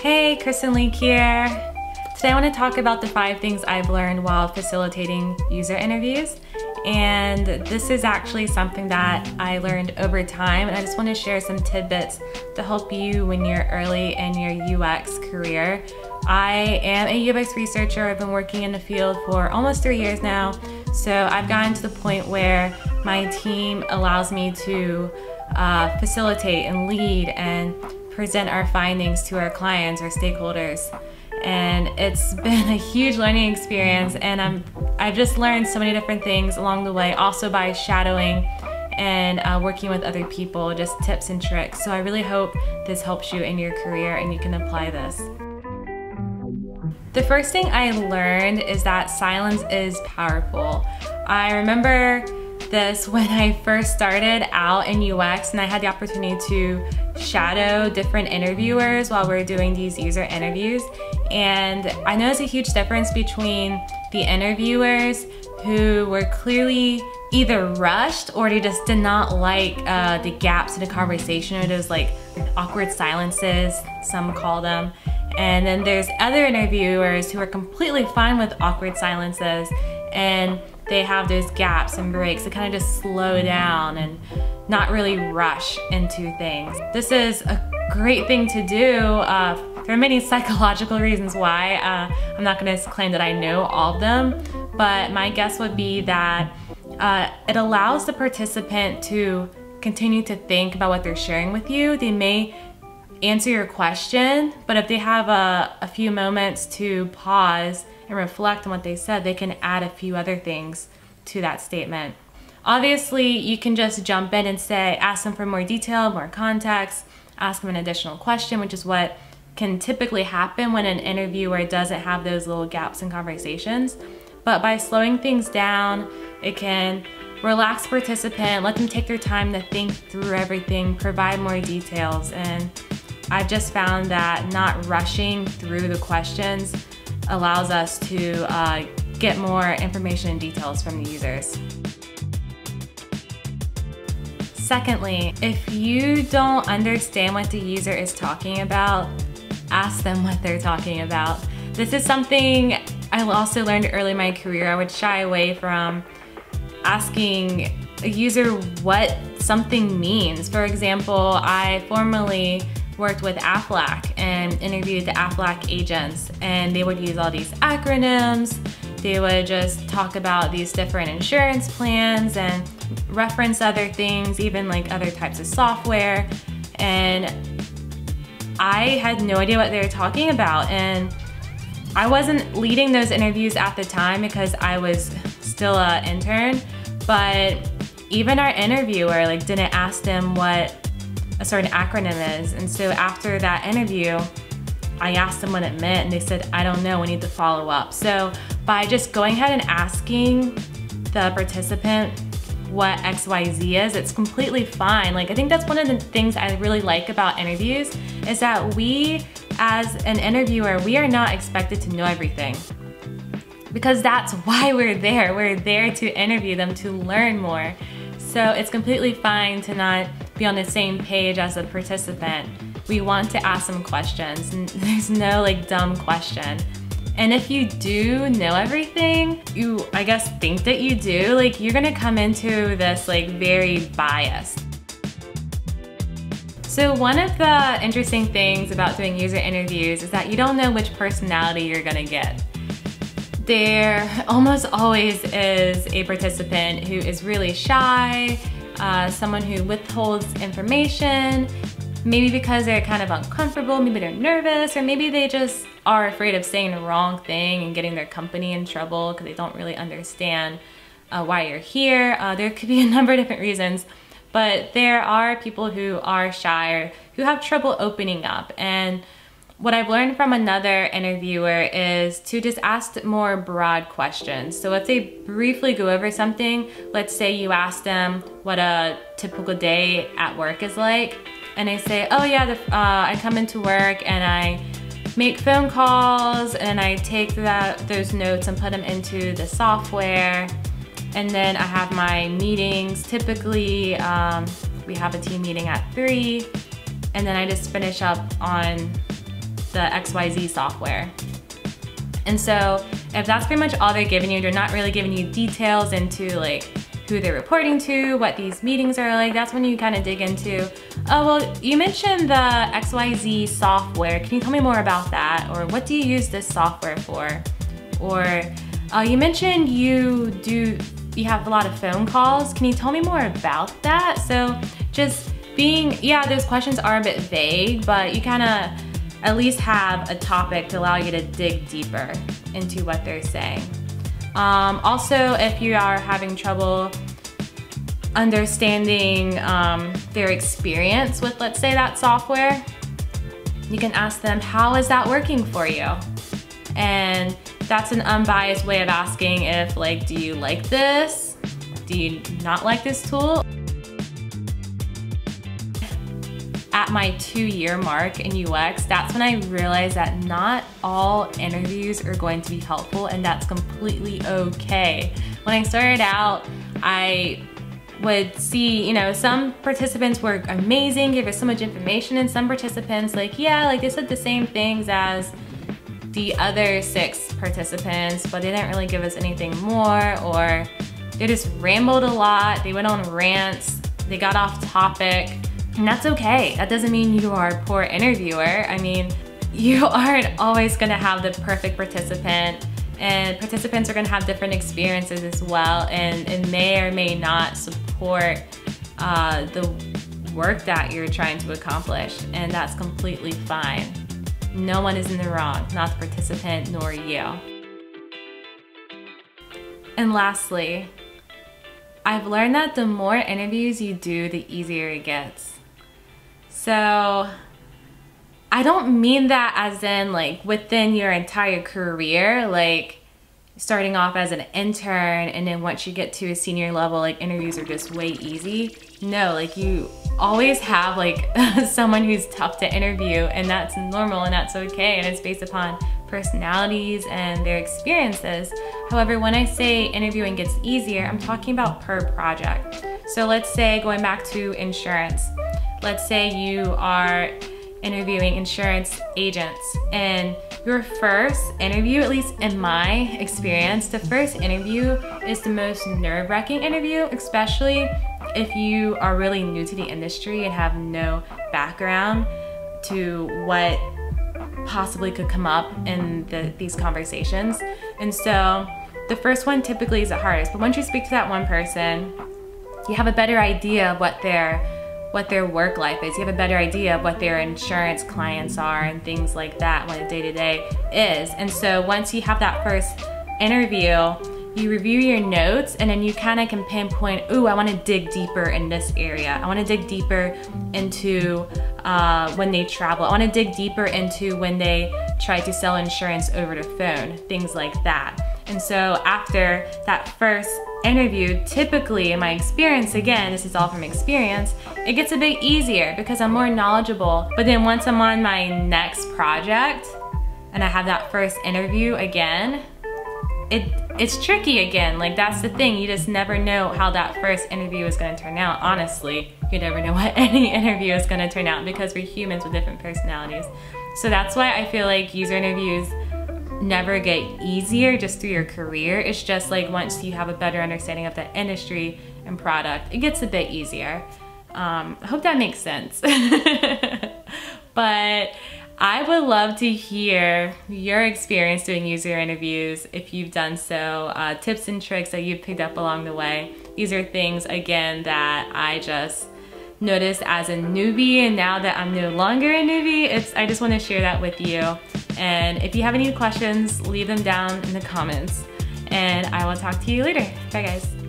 Hey, Kristen here. Today I want to talk about the 5 things I've learned while facilitating user interviews. And this is actually something that I learned over time, and I just want to share some tidbits to help you when you're early in your UX career. I am a UX researcher. I've been working in the field for almost 3 years now. So I've gotten to the point where my team allows me to facilitate and lead and present our findings to our clients or stakeholders. And it's been a huge learning experience, and I've just learned so many different things along the way, also by shadowing and working with other people, just tips and tricks. So I really hope this helps you in your career and you can apply this. The first thing I learned is that silence is powerful. I remember this when I first started out in UX and I had the opportunity to shadow different interviewers while we were doing these user interviews. And I noticed a huge difference between the interviewers who were clearly either rushed or they just did not like the gaps in the conversation, or those like awkward silences, some call them. And then there's other interviewers who are completely fine with awkward silences, and they have those gaps and breaks to kind of just slow down and not really rush into things. This is a great thing to do. There are many psychological reasons why. I'm not going to claim that I know all of them, but my guess would be that it allows the participant to continue to think about what they're sharing with you. They may answer your question, but if they have a few moments to pause and reflect on what they said, they can add a few other things to that statement. Obviously, you can just jump in and say, ask them for more detail, more context, ask them an additional question, which is what can typically happen when an interviewer doesn't have those little gaps in conversations. But by slowing things down, it can relax the participant, let them take their time to think through everything, provide more details. And I've just found that not rushing through the questions allows us to get more information and details from the users. Secondly, if you don't understand what the user is talking about, ask them what they're talking about. This is something I also learned early in my career. I would shy away from asking a user what something means. For example, I formerly worked with Aflac and interviewed the Aflac agents, and they would use all these acronyms. They would just talk about these different insurance plans and reference other things, even like other types of software. And I had no idea what they were talking about. And I wasn't leading those interviews at the time because I was still an intern, but even our interviewer didn't ask them what a certain acronym is. And so after that interview, I asked them what it meant, and they said, I don't know, we need to follow up. So by just going ahead and asking the participant what XYZ is, it's completely fine. I think that's one of the things I really like about interviews, is that we, as an interviewer, we are not expected to know everything. Because that's why we're there. We're there to interview them, to learn more. So it's completely fine to not be on the same page as a participant. We want to ask them questions, and there's no dumb question. And if you do know everything, you, I guess, think that you do, you're gonna come into this very biased. So one of the interesting things about doing user interviews is that you don't know which personality you're gonna get. There almost always is a participant who is really shy, someone who withholds information, maybe because they're kind of uncomfortable, maybe they're nervous, or maybe they just are afraid of saying the wrong thing and getting their company in trouble because they don't really understand why you're here. There could be a number of different reasons, but there are people who are shy or who have trouble opening up. And what I've learned from another interviewer is to just ask more broad questions. So if they briefly go over something, let's say you ask them what a typical day at work is like, and they say, oh yeah, I come into work and I make phone calls and I take those notes and put them into the software, and then I have my meetings. Typically, we have a team meeting at 3, and then I just finish up on the XYZ software. And so if that's pretty much all they're giving you, they're not really giving you details into like who they're reporting to, what these meetings are like, that's when you kind of dig into, oh, well, you mentioned the XYZ software. Can you tell me more about that? Or what do you use this software for? Or you mentioned you have a lot of phone calls. Can you tell me more about that? So just being, yeah, those questions are a bit vague, but you kind of at least have a topic to allow you to dig deeper into what they're saying. Also, if you are having trouble understanding their experience with, let's say, that software, you can ask them, how is that working for you? And that's an unbiased way of asking if, like, do you like this? Do you not like this tool? At my 2-year mark in UX, that's when I realized that not all interviews are going to be helpful, and that's completely okay. When I started out, I would see, you know, some participants were amazing, gave us so much information, and some participants, like, yeah, like they said the same things as the other 6 participants, but they didn't really give us anything more, or they just rambled a lot, they went on rants, they got off topic. And that's okay. That doesn't mean you are a poor interviewer. I mean, you aren't always gonna have the perfect participant, and participants are gonna have different experiences as well, and it may or may not support the work that you're trying to accomplish, and that's completely fine. No one is in the wrong, not the participant nor you. And lastly, I've learned that the more interviews you do, the easier it gets. So I don't mean that as in like within your entire career, like starting off as an intern and then once you get to a senior level, like interviews are just way easy. No, like you always have like someone who's tough to interview, and that's normal and that's okay, and it's based upon personalities and their experiences. However, when I say interviewing gets easier, I'm talking about per project. So let's say, going back to insurance, let's say you are interviewing insurance agents, and your first interview, at least in my experience, the first interview is the most nerve-wracking interview, especially if you are really new to the industry and have no background to what possibly could come up in these conversations. And so the first one typically is the hardest, but once you speak to that one person, you have a better idea of what their work life is. You have a better idea of what their insurance clients are and things like that, what a day-to-day is. And so once you have that first interview, you review your notes, and then you kind of can pinpoint, ooh, I want to dig deeper in this area. I want to dig deeper into when they travel. I want to dig deeper into when they try to sell insurance over the phone, things like that. And so after that first interview, typically in my experience, again, this is all from experience, it gets a bit easier because I'm more knowledgeable. But then once I'm on my next project and I have that first interview again, it's tricky again. Like, that's the thing, you just never know how that first interview is gonna turn out. Honestly, you never know what any interview is gonna turn out because we're humans with different personalities. So that's why I feel like user interviews never get easier just through your career. It's just like once you have a better understanding of the industry and product, it gets a bit easier. I hope that makes sense. But I would love to hear your experience doing user interviews, if you've done so, tips and tricks that you've picked up along the way. These are things, again, that I just noticed as a newbie, and now that I'm no longer a newbie, I just want to share that with you. And if you have any questions, leave them down in the comments, and I will talk to you later. Bye guys.